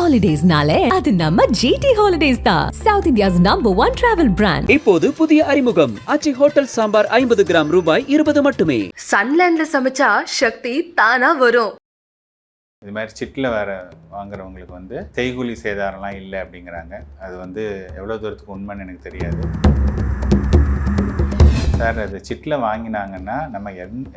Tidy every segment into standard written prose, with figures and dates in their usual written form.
ஹாலிடேஸ்னாலே அது நம்ம ஜிடி ஹாலிடேஸ் தான். South India's #1 travel brand. இப்போது புதிய அறிமுகம் ஆச்சி ஹோட்டல் சாம்பார் 50 கிராம் ரூபாய் 20 மட்டுமே. சன்லேண்ட்ல சமைச்சா சக்தி தானா வரும். இது மாதிரி சிட்டில் வேறு வாங்குறவங்களுக்கு வந்து செய்கூலி சேதாரம்லாம் இல்லை அப்படிங்கிறாங்க. அது வந்து எவ்வளோ தூரத்துக்கு உண்மைன்னு எனக்கு தெரியாது. சார் அது சிட்டில் வாங்கினாங்கன்னா நம்ம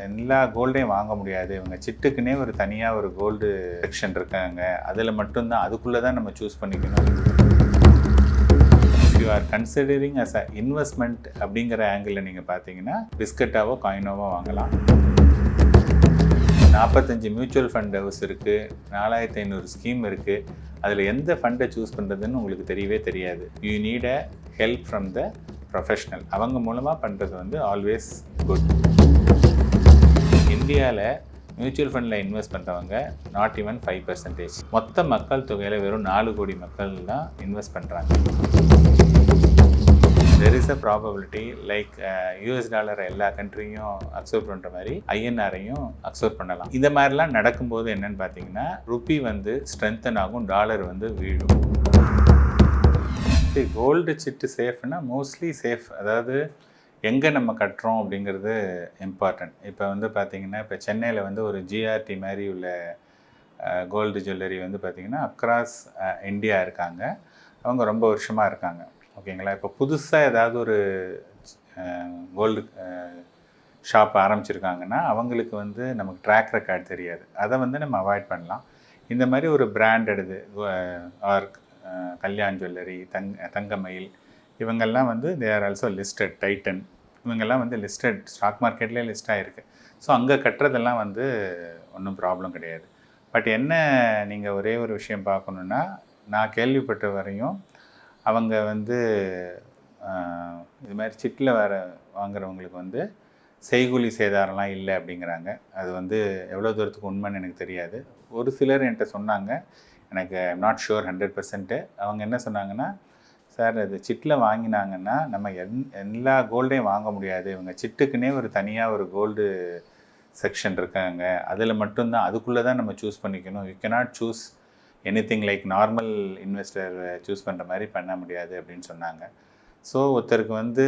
எல்லா கோல்டையும் வாங்க முடியாது. இவங்க சிட்டுக்குன்னே ஒரு தனியாக ஒரு கோல்டு செக்ஷன் இருக்காங்க. அதில் மட்டும்தான் அதுக்குள்ளே தான் நம்ம சூஸ் பண்ணிக்கணும். You are considering as a investment அப்படிங்கிற ஆங்கிளில் நீங்கள் பார்த்தீங்கன்னா பிஸ்கட்டாவோ காயினோவோ வாங்கலாம். 45 மியூச்சுவல் ஃபண்ட் ஹவுஸ் இருக்குது, 4500 ஸ்கீம் இருக்குது. அதில் எந்த ஃபண்டை சூஸ் பண்ணுறதுன்னு உங்களுக்கு தெரியவே தெரியாது. You need a help from the professional. அவங்க மூலமாக பண்ணுறது வந்து ஆல்வேஸ் குட். இந்தியாவில் மியூச்சுவல் ஃபண்டில் இன்வெஸ்ட் பண்ணுறவங்க நாட் ஈவன் 5%. மொத்த மக்கள் தொகையில் வெறும் 4 கோடி மக்கள் தான் இன்வெஸ்ட் பண்ணுறாங்க. There is a probability like US டாலரை எல்லா கண்ட்ரியும் அக்செப்ட் பண்ணுற மாதிரி INR-ஐயும் அக்செப்ட் பண்ணலாம். இந்த மாதிரிலாம் நடக்கும்போது என்னென்னு பார்த்தீங்கன்னா ருப்பி வந்து ஸ்ட்ரென்தன் ஆகும், டாலர் வந்து வீழும். கோல்டு சிட்டு சேஃப்னா மோஸ்ட்லி சேஃப், அதாவது எங்கே நம்ம கட்டுறோம் அப்படிங்கிறது இம்பார்ட்டன்ட். இப்போ வந்து பார்த்திங்கன்னா இப்போ சென்னையில் வந்து ஒரு GRT மாதிரி உள்ள கோல்டு ஜுவல்லரி வந்து பார்த்திங்கன்னா அக்ராஸ் இந்தியா இருக்காங்க. அவங்க ரொம்ப வருஷமாக இருக்காங்க. ஓகேங்களா. இப்போ புதுசாக ஏதாவது ஒரு கோல்டு ஷாப் ஆரம்பிச்சிருக்காங்கன்னா அவங்களுக்கு வந்து நமக்கு ட்ராக் ரெக்கார்ட் தெரியாது. அதை வந்து நம்ம அவாய்ட் பண்ணலாம். இந்த மாதிரி ஒரு பிராண்டடு ஆர் கல்யாண் ஜுவல்லரி, தங்கமயில், இவங்கெல்லாம் வந்து they are also listed. Titan இவங்கெல்லாம் வந்து லிஸ்டட், ஸ்டாக் மார்க்கெட்லேயே லிஸ்ட் ஆகிருக்கு. ஸோ அங்கே கட்டுறதெல்லாம் வந்து ஒன்றும் ப்ராப்ளம் கிடையாது. பட் என்ன நீங்கள் ஒரே ஒரு விஷயம் பார்க்கணுன்னா, நான் கேள்விப்பட்ட வரையும் அவங்க வந்து இது மாதிரி சிட்டில் வேறு வாங்குறவங்களுக்கு வந்து செய்கூலி சேதாரம்லாம் இல்லை அப்படிங்கிறாங்க. அது வந்து எவ்வளோ தூரத்துக்கு உண்மைன்னு எனக்கு தெரியாது. ஒரு சிலர் என்கிட்ட சொன்னாங்க, எனக்கு ஐம் நாட் ஷுர் 100%. அவங்க என்ன சொன்னாங்கன்னா, சார் அது சிட்டில் வாங்கினாங்கன்னா நம்ம எல்லா கோல்டையும் வாங்க முடியாது. இவங்க சிட்டுக்குன்னே ஒரு தனியாக ஒரு கோல்டு செக்ஷன் இருக்காங்க. அதில் மட்டும்தான் அதுக்குள்ளே தான் நம்ம சூஸ் பண்ணிக்கணும். You cannot choose anything like normal investor choose பண்ணுற மாதிரி பண்ண முடியாது அப்படின்னு சொன்னாங்க. ஸோ ஒருத்தருக்கு வந்து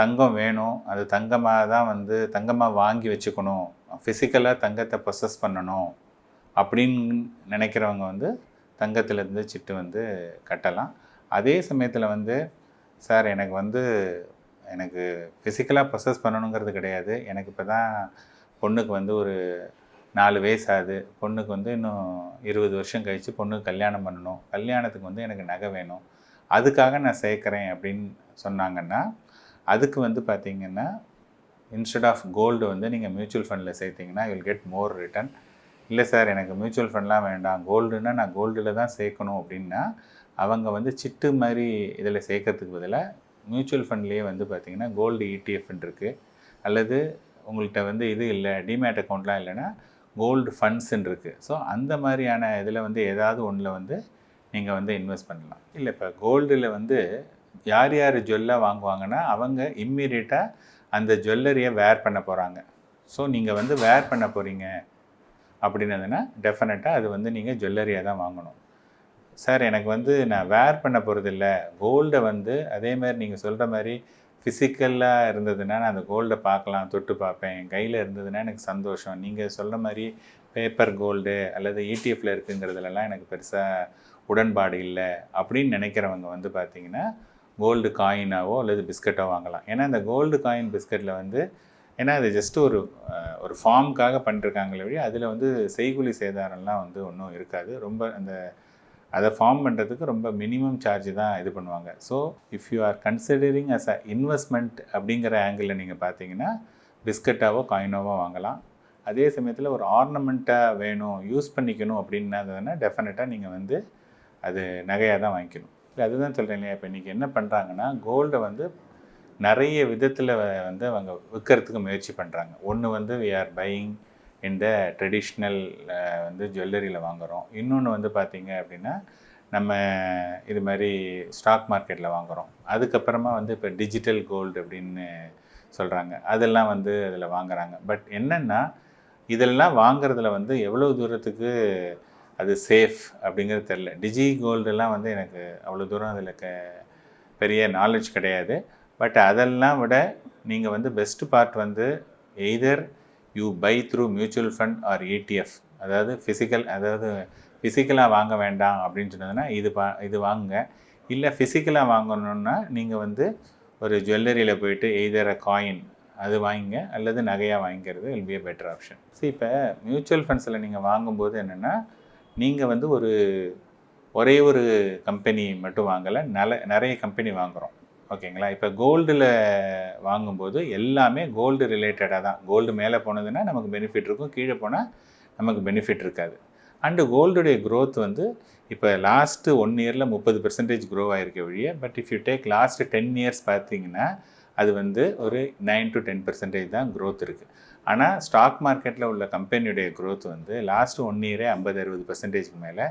தங்கம் வேணும், அது தங்கமாக தான் வந்து தங்கமாக வாங்கி வச்சுக்கணும், ஃபிசிக்கலாக தங்கத்தை ப்ரொசஸ் பண்ணணும் அப்படின்னு நினைக்கிறவங்க வந்து தங்கத்திலேருந்து சிட்டு வந்து கட்டலாம். அதே சமயத்தில் வந்து சார் எனக்கு ஃபிசிக்கலாக ப்ரொசஸ் பண்ணணுங்கிறது கிடையாது, எனக்கு இப்போ தான் பொண்ணுக்கு வந்து ஒரு 4 வயசு ஆகுது, பொண்ணுக்கு வந்து இன்னும் 20 வருஷம் கழித்து பொண்ணுக்கு கல்யாணம் பண்ணணும், கல்யாணத்துக்கு வந்து எனக்கு நகை வேணும், அதுக்காக நான் சேர்க்குறேன் அப்படின்னு சொன்னாங்கன்னா அதுக்கு வந்து பார்த்திங்கன்னா இன்ஸ்டெட் ஆஃப் கோல்டு வந்து நீங்கள் மியூச்சுவல் ஃபண்டில் சேர்த்திங்கன்னா you will get more return. இல்லை சார் எனக்கு மியூச்சுவல் ஃபண்ட்லாம் வேண்டாம், கோல்டுன்னா நான் கோல்டில் தான் சேர்க்கணும் அப்படின்னா அவங்க வந்து சிட்டு மாதிரி இதில் சேர்க்கறதுக்கு பதிலாக மியூச்சுவல் ஃபண்ட்லேயே வந்து பார்த்திங்கன்னா கோல்டு ETF இருக்குது. அல்லது உங்கள்கிட்ட வந்து இது இல்லை, டிமேட் அக்கௌண்ட்லாம் இல்லைன்னா கோல்டு ஃபண்ட்ஸுன்னு இருக்குது. ஸோ அந்த மாதிரியான இதில் வந்து ஏதாவது ஒன்றில் வந்து நீங்கள் வந்து இன்வெஸ்ட் பண்ணலாம். இல்லை இப்போ கோல்டில் வந்து யார் யார் ஜுவல்லாக வாங்குவாங்கன்னா அவங்க இம்மீடியட்டாக அந்த ஜுவல்லரியை வேர் பண்ண போகிறாங்க. ஸோ நீங்கள் வந்து வேர் பண்ண போகிறீங்க அப்படின்னதுன்னா டெஃபினட்டாக அது வந்து நீங்கள் ஜுவல்லரியாக தான் வாங்கணும். சார் எனக்கு வந்து நான் வேர் பண்ண போகிறதில்ல, கோல்டை வந்து அதேமாதிரி நீங்கள் சொல்கிற மாதிரி ஃபிசிக்கலாக இருந்ததுன்னா நான் அந்த கோல்டை பார்க்கலாம், தொட்டு பார்ப்பேன், என் கையில் இருந்ததுன்னா எனக்கு சந்தோஷம், நீங்கள் சொல்கிற மாதிரி பேப்பர் கோல்டு அல்லது ETF இருக்குங்கிறதுலலாம் எனக்கு பெருசாக உடன்பாடு இல்லை அப்படின்னு நினைக்கிறவங்க வந்து பார்த்திங்கன்னா கோல்டு காயினாவோ அல்லது பிஸ்கட்டோ வாங்கலாம். ஏன்னா இந்த கோல்டு காயின் பிஸ்கட்டில் வந்து ஏன்னா அது ஜஸ்ட் ஒரு ஃபார்முக்காக பண்ணிருக்காங்களே வழி அதில் வந்து செய்கூலி சேதாரம்லாம் வந்து ஒன்றும் இருக்காது. ரொம்ப அதை ஃபார்ம் பண்ணுறதுக்கு ரொம்ப மினிமம் சார்ஜ் தான் இது பண்ணுவாங்க. So if you are considering as a investment அப்படிங்கிற ஆங்கிளில் நீங்கள் பார்த்தீங்கன்னா பிஸ்கட்டாவோ காயினோவோ வாங்கலாம். அதே சமயத்தில் ஒரு ஆர்னமெண்ட்டாக வேணும், யூஸ் பண்ணிக்கணும் அப்படின்னதுன்னா டெஃபினட்டாக நீங்கள் வந்து அது நகையாக தான் வாங்கிக்கணும். இல்லை அதுதான் சொல்கிறேன் இல்லையா. இப்போ இன்றைக்கி என்ன பண்ணுறாங்கன்னா கோல்டை வந்து நிறைய விதத்தில் வந்து அவங்க விற்கிறதுக்கு முயற்சி பண்ணுறாங்க. ஒன்று வந்து வி ஆர் பையிங் இந்த ட்ரெடிஷ்னல் வந்து ஜுவல்லரியில் வாங்குகிறோம். இன்னொன்று வந்து பார்த்திங்க அப்படின்னா நம்ம இது மாதிரி ஸ்டாக் மார்க்கெட்டில் வாங்குகிறோம். அதுக்கப்புறமா வந்து இப்போ டிஜிட்டல் கோல்டு அப்படின்னு சொல்கிறாங்க, அதெல்லாம் வந்து அதில் வாங்குகிறாங்க. பட் என்னென்னா இதெல்லாம் வாங்குறதுல வந்து எவ்வளோ தூரத்துக்கு அது சேஃப் அப்படிங்கிறது தெரில. டிஜி கோல்டெல்லாம் வந்து எனக்கு அவ்வளோ தூரம் அதில் பெரிய நாலேஜ் கிடையாது. பட் அதெல்லாம் விட நீங்கள் வந்து பெஸ்ட் பார்ட் வந்து either you buy through mutual fund or ETF. அதாவது ஃபிசிக்கலாக வாங்க வேண்டாம் அப்படின்னு சொன்னதுன்னா இது வாங்குங்க. இல்லை ஃபிசிக்கலாக வாங்கணுன்னா நீங்கள் வந்து ஒரு ஜுவல்லரியில் போயிட்டு எய்தர் காயின் அது வாங்கிங்க அல்லது நகையாக வாங்கிக்கிறது will be a better option. இப்போ மியூச்சுவல் ஃபண்ட்ஸில் நீங்கள் வாங்கும்போது என்னென்னா நீங்கள் வந்து ஒரே ஒரு கம்பெனி மட்டும் வாங்கலை, நிறைய கம்பெனி வாங்குகிறோம். ஓகேங்களா? இப்போ கோல்டில் வாங்கும்போது எல்லாமே கோல்டு ரிலேட்டடாக தான். கோல்டு மேலே போனதுன்னா நமக்கு பெனிஃபிட் இருக்கும், கீழே போனால் நமக்கு பெனிஃபிட் இருக்காது. அண்டு கோல்டுடைய க்ரோத் வந்து இப்போ லாஸ்ட்டு 1 இயரில் 30% க்ரோ ஆகிருக்க வழிய. But if you take last 10 years பார்த்தீங்கன்னா அது வந்து ஒரு 9 to 10% தான் க்ரோத் இருக்குது. ஆனால் ஸ்டாக் மார்க்கெட்டில் உள்ள கம்பெனியுடைய க்ரோத் வந்து லாஸ்ட்டு 1 இயரே 50-60%க்கு மேலே,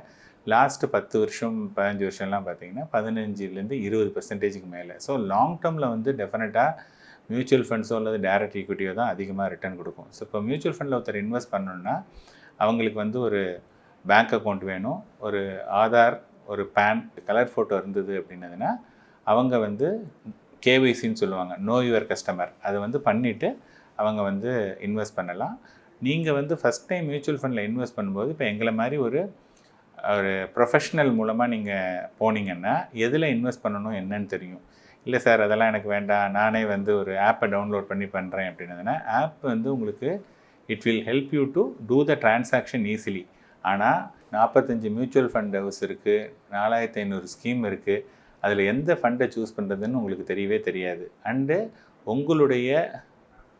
லாஸ்ட்டு 10 வருஷம் 15 வருஷம்லாம் பார்த்தீங்கன்னா 15லேருந்து 20%க்கு மேலே. ஸோ லாங் டேர்மில் வந்து டெஃபினட்டாக மியூச்சுவல் ஃபண்ட்ஸோ அல்லது டைரக்ட் ஈக்விட்டியோ தான் அதிகமாக ரிட்டர்ன் கொடுக்கும். ஸோ இப்போ மியூச்சுவல் ஃபண்டில் ஒருத்தர் இன்வெஸ்ட் பண்ணணுன்னா அவங்களுக்கு வந்து ஒரு பேங்க் அக்கௌண்ட் வேணும், ஒரு ஆதார், ஒரு பேன், கலர் ஃபோட்டோ இருந்தது அப்படின்னதுன்னா அவங்க வந்து கேஒய்சின்னு சொல்லுவாங்க, நோ யுவர் கஸ்டமர், அதை வந்து பண்ணிவிட்டு அவங்க வந்து இன்வெஸ்ட் பண்ணலாம். நீங்கள் வந்து ஃபஸ்ட் டைம் மியூச்சுவல் ஃபண்டில் இன்வெஸ்ட் பண்ணும்போது இப்போ எங்களை மாதிரி ஒரு ப்ரொஃபஷ்னல் மூலமாக நீங்கள் போனீங்கன்னா எதில் இன்வெஸ்ட் பண்ணணும் என்னன்னு தெரியும். இல்லை சார் அதெல்லாம் எனக்கு வேண்டாம், நானே வந்து ஒரு ஆப்பை டவுன்லோட் பண்ணி பண்ணுறேன் அப்படின்னதுன்னா ஆப் வந்து உங்களுக்கு it will help you to do the transaction easily. ஆனால் 45 மியூச்சுவல் ஃபண்ட் ஹவுஸ் இருக்குது, 4500 ஸ்கீம் இருக்குது, அதில் எந்த ஃபண்டை சூஸ் பண்ணுறதுன்னு உங்களுக்கு தெரியவே தெரியாது. அண்டு உங்களுடைய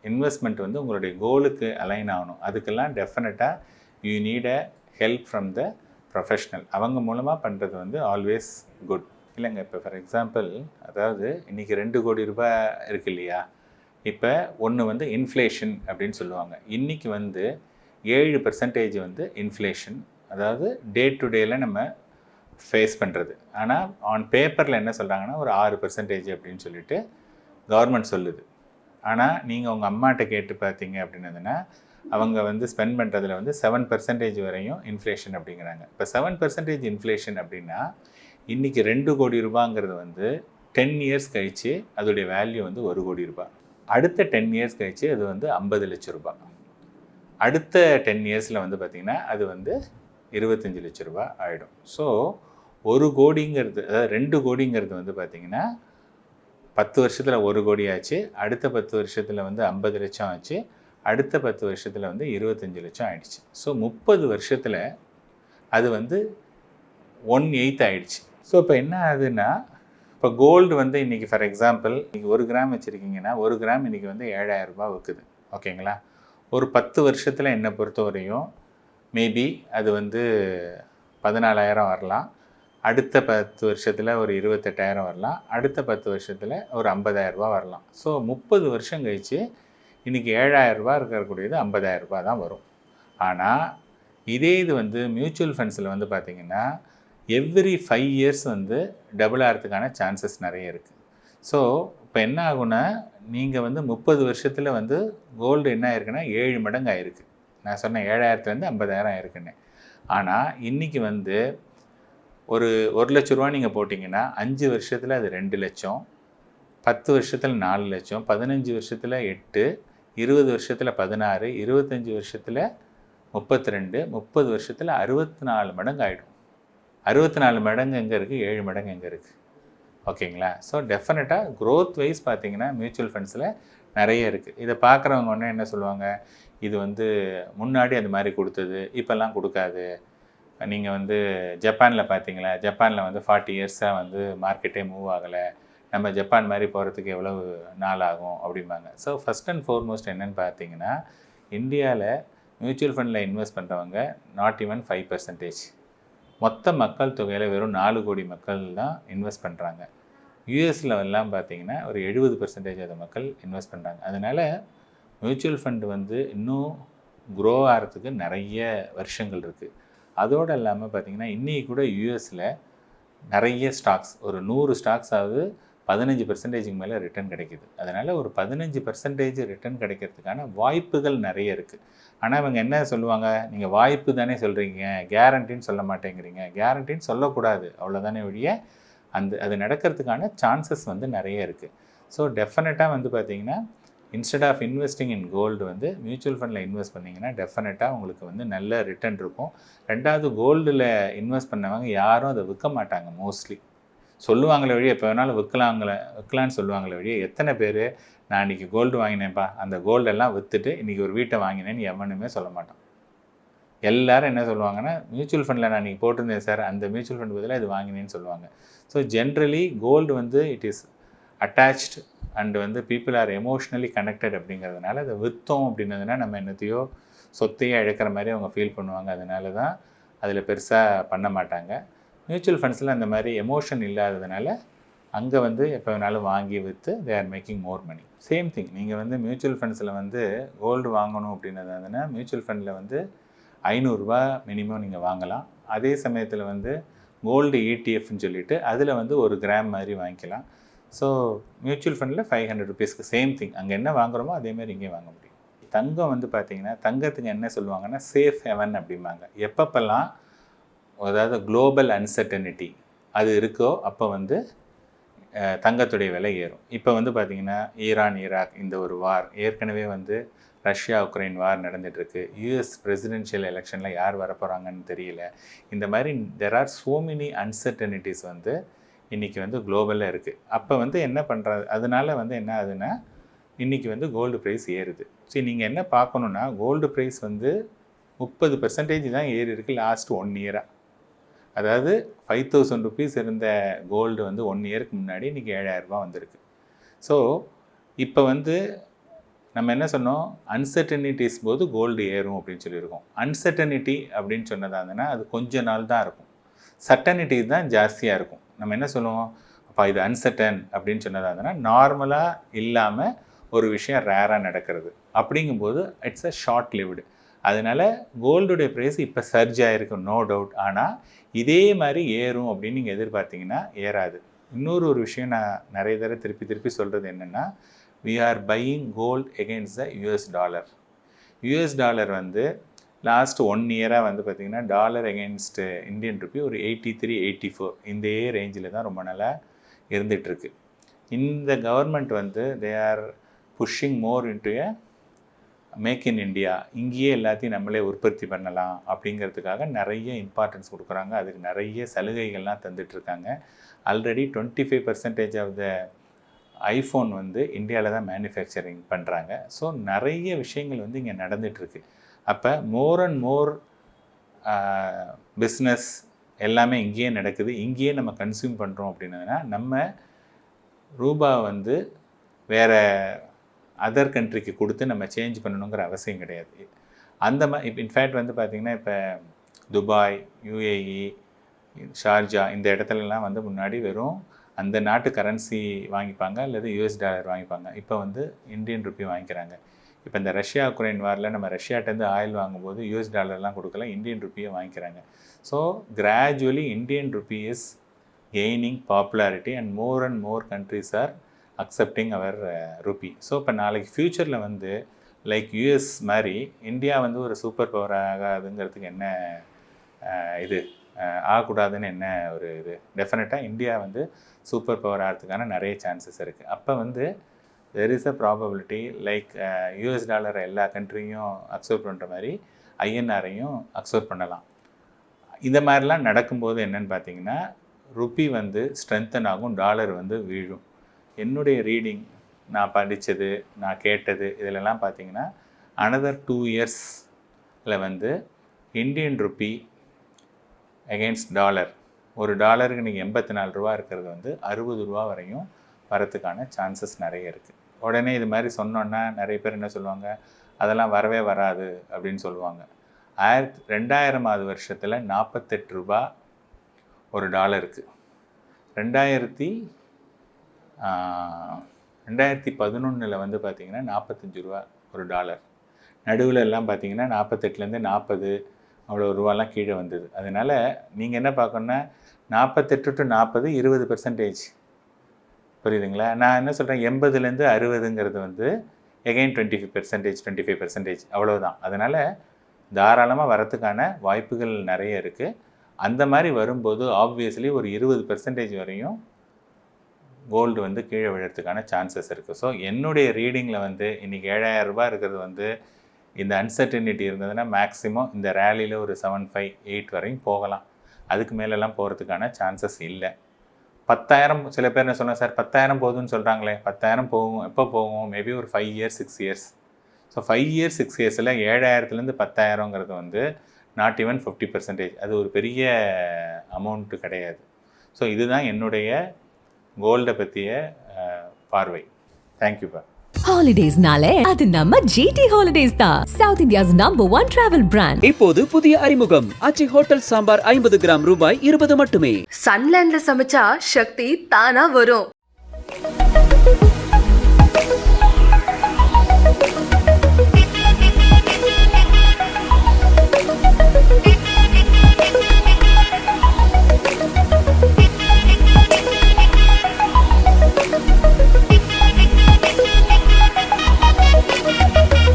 இன்வெஸ்ட்மெண்ட் வந்து உங்களுடைய கோலுக்கு அலைன் ஆகணும். அதுக்கெல்லாம் டெஃபினட்டாக you need a help from the professional. அவங்க மூலமாக பண்ணுறது வந்து ஆல்வேஸ் குட். இல்லைங்க, இப்போ ஃபார் எக்ஸாம்பிள் அதாவது இன்றைக்கி 2 கோடி ரூபாய் இருக்குது இல்லையா? இப்போ ஒன்று வந்து இன்ஃப்ளேஷன் அப்படின்னு சொல்லுவாங்க. இன்றைக்கி வந்து 7% வந்து இன்ஃப்ளேஷன், அதாவது டே டு டேயில் நம்ம ஃபேஸ் பண்ணுறது. ஆனால் ஆன் பேப்பரில் என்ன சொல்கிறாங்கன்னா ஒரு 6% அப்படின்னு சொல்லிட்டு கவர்மெண்ட் சொல்லுது. ஆனால் நீங்கள் உங்கள் அம்மாட்ட கேட்டு பார்த்தீங்க அப்படின்னதுன்னா அவங்க வந்து ஸ்பெண்ட் பண்ணுறதுல வந்து 7% வரையும் இன்ஃப்ளேஷன் அப்படிங்கிறாங்க. இப்போ 7% இன்ஃப்ளேஷன் அப்படின்னா இன்றைக்கி 2 கோடி ரூபாங்கிறது வந்து 10 இயர்ஸ் கழித்து அதோடைய வேல்யூ வந்து 1 கோடி ரூபாய். அடுத்த 10 இயர்ஸ் கழித்து அது வந்து 50 லட்சம் ரூபாய். அடுத்த 10 இயர்ஸில் வந்து பார்த்திங்கன்னா அது வந்து 25 லட்ச ரூபா ஆகிடும். ஸோ 1 கோடிங்கிறது, அதாவது 2 கோடிங்கிறது வந்து பார்த்திங்கன்னா 10 வருஷத்தில் 1 கோடி ஆச்சு, அடுத்த 10 வருஷத்தில் வந்து 50 லட்சம் ஆச்சு, அடுத்த 10 வருஷத்தில் வந்து 25 லட்சம் ஆயிடுச்சு. ஸோ 30 வருஷத்தில் அது வந்து 1/8 ஆயிடுச்சு. ஸோ இப்போ என்ன ஆகுதுன்னா, இப்போ கோல்டு வந்து இன்றைக்கி ஃபார் எக்ஸாம்பிள் நீங்கள் 1 கிராம் வச்சுருக்கீங்கன்னா 1 கிராம் இன்றைக்கி வந்து 7000 ரூபா விற்குது. ஓகேங்களா? ஒரு 10 வருஷத்தில் என்னை பொறுத்த வரையும் மேபி அது வந்து 14,000 வரலாம், அடுத்த 10 வருஷத்தில் ஒரு 28,000 வரலாம், அடுத்த 10 வருஷத்தில் ஒரு 50,000 ரூபா வரலாம். ஸோ 30 வருஷம் கழித்து இன்றைக்கி 7,000 ரூபா இருக்கக்கூடியது 50,000 ரூபா தான் வரும். ஆனால் இதே இது வந்து மியூச்சுவல் ஃபண்ட்ஸில் வந்து பார்த்திங்கன்னா எவ்ரி 5 இயர்ஸ் வந்து டபுள் ஆகிறதுக்கான சான்சஸ் நிறைய இருக்குது. ஸோ இப்போ என்ன ஆகுனா, நீங்கள் வந்து 30 வருஷத்தில் வந்து கோல்டு என்ன ஆயிருக்குன்னா 7 மடங்கு ஆயிருக்கு. நான் சொன்னேன் 7,000லேருந்து 50,000 ஆயிருக்குன்னு. ஆனால் இன்றைக்கி வந்து ஒரு 1 லட்ச ரூபா நீங்கள் போட்டிங்கன்னா 5 வருஷத்தில் அது 2 லட்சம், 10 வருஷத்தில் 4 லட்சம், 15 வருஷத்தில் 8, 20 வருஷத்தில் 16, 25 வருஷத்தில் 32, 30 வருஷத்தில் 64 மடங்கு ஆகிடும். 64 மடங்கு எங்கே இருக்குது, 7 மடங்கு எங்கே இருக்குது? ஓகேங்களா? ஸோ டெஃபினட்டாக க்ரோத் வைஸ் பார்த்தீங்கன்னா மியூச்சுவல் ஃபண்ட்ஸில் நிறைய இருக்குது. இதை பார்க்குறவங்க ஒன்று என்ன சொல்லுவாங்க, இது வந்து முன்னாடி அது மாதிரி கொடுத்தது, இப்போல்லாம் கொடுக்காது. நீங்கள் வந்து ஜப்பானில் பார்த்தீங்களா, ஜப்பானில் வந்து 40 இயர்ஸாக வந்து மார்க்கெட்டே மூவ் ஆகலை, நம்ம ஜப்பான் மாதிரி போகிறதுக்கு எவ்வளவு நாள் ஆகும் அப்படிம்பாங்க. ஸோ ஃபஸ்ட் அண்ட் ஃபார்மோஸ்ட் என்னென்னு பார்த்தீங்கன்னா, இந்தியாவில் மியூச்சுவல் ஃபண்டில் இன்வெஸ்ட் பண்ணுறவங்க நாட் ஈவன் 5%. மொத்த மக்கள் தொகையில் வெறும் 4 கோடி மக்கள் தான் இன்வெஸ்ட் பண்ணுறாங்க. யூஎஸில் எல்லாம் பார்த்தீங்கன்னா ஒரு 70% ஆஃப் மக்கள் இன்வெஸ்ட் பண்ணுறாங்க. அதனால் மியூச்சுவல் ஃபண்டு வந்து இன்னும் க்ரோ ஆகிறதுக்கு நிறைய வருஷங்கள் இருக்குது. அதோடு இல்லாமல் பார்த்திங்கன்னா இன்றைக்கி கூட யூஎஸில் நிறைய ஸ்டாக்ஸ், ஒரு 100 ஸ்டாக்ஸாவது 15% மேலே ரிட்டர்ன் கிடைக்கிது. அதனால் ஒரு 15% ரிட்டர்ன் கிடைக்கிறதுக்கான வாய்ப்புகள் நிறைய இருக்குது. ஆனால் இவங்க என்ன சொல்லுவாங்க, நீங்கள் வாய்ப்பு தானே சொல்கிறீங்க, கேரண்டின்னு சொல்ல மாட்டேங்கிறீங்க. கேரண்டின்னு சொல்லக்கூடாது, அவ்வளோதானே ஒழிய அது நடக்கிறதுக்கான சான்சஸ் வந்து நிறைய இருக்குது. ஸோ டெஃபினட்டாக வந்து பார்த்திங்கன்னா instead of investing in gold வந்து மியூச்சுவல் ஃபண்டில் இன்வெஸ்ட் பண்ணிங்கன்னா டெஃபினட்டாக உங்களுக்கு வந்து நல்ல ரிட்டர்ன் இருக்கும். ரெண்டாவது, கோல்டில் இன்வெஸ்ட் பண்ணவங்க யாரும் அதை விற்க மாட்டாங்க. மோஸ்ட்லி சொல்லுவாங்களே வழியே எப்போ வேணாலும் விற்கலான்னு சொல்லுவாங்களே வழியே எத்தனை பேர் நான் இன்றைக்கி கோல்டு வாங்கினேன்ப்பா, அந்த கோல்டெல்லாம் விற்றுட்டு இன்றைக்கி ஒரு வீட்டை வாங்கினேன்னு எவனுமே சொல்ல மாட்டான். எல்லோரும் என்ன சொல்லுவாங்கன்னா, மியூச்சுவல் ஃபண்டில் நான் இன்றைக்கி போட்டிருந்தேன் சார், அந்த மியூச்சுவல் ஃபண்ட் பதிலாக இது வாங்கினேன்னு சொல்லுவாங்க. ஸோ ஜென்ரலி கோல்டு வந்து இட் இஸ் அட்டாச்ட் அண்ட் வந்து பீப்புள் ஆர் எமோஷ்னலி கனெக்டட் அப்படிங்கிறதுனால அதை விற்றோம் அப்படின்னதுனா நம்ம என்னத்தையோ சொத்தையே இழக்கிற மாதிரி அவங்க ஃபீல் பண்ணுவாங்க. அதனால தான் அதில் பெருசாக பண்ண மாட்டாங்க. மியூச்சுவல் ஃபண்ட்ஸில் அந்த மாதிரி எமோஷன் இல்லாததுனால அங்கே வந்து எப்போ வேணாலும் வாங்கி விற்று they are making more money. Same thing, நீங்கள் வந்து மியூச்சுவல் ஃபண்ட்ஸில் வந்து கோல்டு வாங்கணும் அப்படின்னதுனா மியூச்சுவல் ஃபண்டில் வந்து 500 ரூபா மினிமம் நீங்கள் வாங்கலாம். அதே சமயத்தில் வந்து கோல்டு ETF சொல்லிவிட்டு அதில் வந்து 1 கிராம் மாதிரி வாங்கிக்கலாம். ஸோ மியூச்சுவல் ஃபண்டில் 500 ருபீஸ்க்கு சேம் திங், அங்கே என்ன வாங்குகிறோமோ அதேமாதிரி இங்கே வாங்க முடியும். தங்கம் வந்து பார்த்திங்கன்னா தங்கத்துக்கு என்ன சொல்லுவாங்கன்னா சேஃப் ஹெவன் அப்படிம்பாங்க. எப்பப்பெல்லாம் அதாவது குளோபல் அன்சர்டனிட்டி அது இருக்கோ அப்போ வந்து தங்கத்துடைய விலை ஏறும். இப்போ வந்து பார்த்திங்கன்னா ஈரான் ஈராக் இந்த ஒரு வார், ஏற்கனவே வந்து ரஷ்யா உக்ரைன் வார் நடந்துகிட்ருக்கு, யூஎஸ் பிரசிடென்ஷியல் எலெக்ஷனில் யார் வரப்போகிறாங்கன்னு தெரியல. இந்த மாதிரி there are so many uncertainties வந்து இன்றைக்கி வந்து குளோபலில் இருக்குது. அப்போ வந்து என்ன பண்ணுறது, அதனால் வந்து என்ன ஆகுதுன்னா இன்றைக்கி வந்து கோல்டு ப்ரைஸ் ஏறுது. சரி, நீங்கள் என்ன பார்க்கணுன்னா கோல்டு ப்ரைஸ் வந்து 30% தான் ஏறி இருக்குது லாஸ்ட் 1 இயராக. அதாவது 5000 ருபீஸ் இருந்த கோல்டு வந்து 1 இயருக்கு முன்னாடி இன்றைக்கி 7000 ரூபா வந்திருக்கு. ஸோ இப்போ வந்து நம்ம என்ன சொன்னோம், அன்சர்டனிட்டிஸ் போது கோல்டு ஏறும் அப்படின்னு சொல்லியிருக்கோம். அன்சர்டனிட்டி அப்படின்னு சொன்னதாங்கன்னா அது கொஞ்ச நாள் தான் இருக்கும், சர்டனிட்டி தான் ஜாஸ்தியாக இருக்கும். நம்ம என்ன சொல்லுவோம், அப்போ இது அன்சர்டன் அப்படின்னு சொன்னதாங்கன்னா நார்மலாக இல்லாமல் ஒரு விஷயம் ரேராக நடக்கிறது. அப்படிங்கும்போது இட்ஸ் அ ஷார்ட் லிவ்டு. அதனால் கோல்டுடைய ப்ரைஸ் இப்போ சர்ஜ் ஆகிருக்கு, நோ டவுட். ஆனால் இதே மாதிரி ஏறும் அப்படின்னு நீங்கள் எதிர்பார்த்தீங்கன்னா ஏறாது. இன்னொரு விஷயம் நான் நிறைய தடவை திருப்பி சொல்கிறது என்னென்னா, we are buying gold against the US dollar. US dollar வந்து லாஸ்ட் 1 இயராக வந்து பார்த்திங்கன்னா டாலர் அகெயின்ஸ்ட் இந்தியன் ருப்பி ஒரு 83, 84 இந்த ரேஞ்சில் தான் ரொம்ப நாளாக இருந்துகிட்ருக்கு. இந்த கவர்மெண்ட் வந்து they are pushing more into a make in India, இங்கேயே எல்லாத்தையும் நம்மளே உற்பத்தி பண்ணலாம் அப்படிங்கிறதுக்காக நிறைய இம்பார்ட்டன்ஸ் கொடுக்குறாங்க. அதுக்கு நிறைய சலுகைகள்லாம் தந்துட்டுருக்காங்க. ஆல்ரெடி 25% ஆஃப் த ஐஃபோன் வந்து இந்தியாவில் தான் மேனுஃபேக்சரிங் பண்ணுறாங்க. ஸோ நிறைய விஷயங்கள் வந்து இங்கே நடந்துகிட்ருக்கு. அப்போ மோர் அண்ட் மோர் பிஸ்னஸ் எல்லாமே இங்கேயே நடக்குது, இங்கேயே நம்ம கன்சியூம் பண்ணுறோம் அப்படின்னா நம்ம ரூபா வந்து வேறு அதர் கண்ட்ரிக்கு கொடுத்து நம்ம சேஞ்ச் பண்ணணுங்கிற அவசியம் கிடையாது. அந்த மாதிரி இப்போ இன்ஃபேக்ட் வந்து பார்த்திங்கன்னா இப்போ துபாய், UAE, ஷார்ஜா இந்த இடத்துலலாம் வந்து முன்னாடி வெறும் அந்த நாட்டு கரன்சி வாங்கிப்பாங்க அல்லது US டாலர் வாங்கிப்பாங்க. இப்போ வந்து இந்தியன் ருப்பி வாங்கிக்கிறாங்க. இப்போ இந்த ரஷ்யா உக்ரைன் வாரில் நம்ம ரஷ்யாட்டேருந்து ஆயில் வாங்கும்போது US டாலர்லாம் கொடுக்கல, இந்தியன் ருப்பியை வாங்கிக்கிறாங்க. So gradually Indian rupee is gaining popularity and more countries are accepting our rupee. So இப்போ நாளைக்கு ஃப்யூச்சரில் வந்து லைக் US மாதிரி இந்தியா வந்து ஒரு சூப்பர் பவர் ஆகாதுங்கிறதுக்கு என்ன இது ஆகக்கூடாதுன்னு என்ன ஒரு இது, டெஃபினட்டாக இந்தியா வந்து சூப்பர் பவர் ஆகிறதுக்கான நிறைய சான்சஸ் இருக்குது. அப்போ வந்து there is a probability like US டாலரை எல்லா கண்ட்ரியும் அக்செப்ட் பண்ணுற மாதிரி INR-ஐயும் அக்செப்ட் பண்ணலாம். இந்த மாதிரிலாம் நடக்கும்போது என்னென்னு பார்த்தீங்கன்னா ருப்பி வந்து ஸ்ட்ரென்தன் ஆகும், டாலர் வந்து வீழும். என்னுடைய ரீடிங், நான் படித்தது, நான் கேட்டது இதிலெல்லாம் பார்த்தீங்கன்னா another 2 இயர்ஸில் வந்து இந்தியன் ருப்பி அகெயின்ஸ்ட் டாலர், ஒரு டாலருக்கு நீங்கள் 84 ரூபா இருக்கிறது வந்து 60 ரூபா வரையும் வரத்துக்கான சான்சஸ் நிறைய இருக்குது. உடனே இது மாதிரி சொன்னோன்னா நிறைய பேர் என்ன சொல்லுவாங்க, அதெல்லாம் வரவே வராது அப்படின்னு சொல்லுவாங்க. 2000ஆவது வருஷத்தில் 48 ரூபா ஒரு டாலருக்கு, 2011 வந்து பார்த்திங்கன்னா 45 ரூபா ஒரு டாலர். நடுவில் எல்லாம் பார்த்திங்கன்னா 48லேருந்து 40 அவ்வளோ ரூபாலாம் கீழே வந்தது. அதனால் நீங்கள் என்ன பார்க்கணுன்னா 48 to 40 20%. புரியுதுங்களா? நான் என்ன சொல்கிறேன், 80லேருந்து 60ங்கிறது வந்து எகைன் 25% அவ்வளோதான். அதனால் தாராளமாக வரத்துக்கான வாய்ப்புகள் நிறைய இருக்குது. அந்த மாதிரி வரும்போது ஆப்வியஸ்லி ஒரு 20% வரையும் கோல்டு வந்து கீழே விழுறதுக்கான சான்சஸ் இருக்குது. ஸோ என்னுடைய ரீடிங்கில் வந்து இன்றைக்கி 7,000 ரூபாய் இருக்கிறது வந்து இந்த அன்சர்டனிட்டி இருந்ததுன்னா மேக்ஸிமம் இந்த ரேலியில் ஒரு 7,500, 8 வரையும் போகலாம். அதுக்கு மேலெல்லாம் போகிறதுக்கான சான்சஸ் இல்லை. 10,000 சில பேர் என்ன சொன்னால், சார் 10,000 போகுதுன்னு சொல்கிறாங்களே, 10,000 போகும், எப்போ போகும்? மேபி ஒரு 5 years 6 years. ஸோ 5 years 6 yearsல 7,000லேருந்து 10,000ங்கிறது வந்து நாட் ஈவன் 50%. அது ஒரு பெரிய அமௌண்ட்டு கிடையாது. ஸோ இதுதான் என்னுடைய கோல்டை பற்றிய பார்வை. தேங்க்யூப்பா. ஹாலிடேஸ்னாலே அது நம்ம ஜிடி ஹாலிடேஸ் தான். South India's number 1 travel brand. இப்போது புதிய அறிமுகம் ஆச்சி ஹோட்டல் சாம்பார் 50 கிராம் ரூபாய் 20 மட்டுமே. சன்லேண்ட்ல சமைச்சா சக்தி தானா வரும்.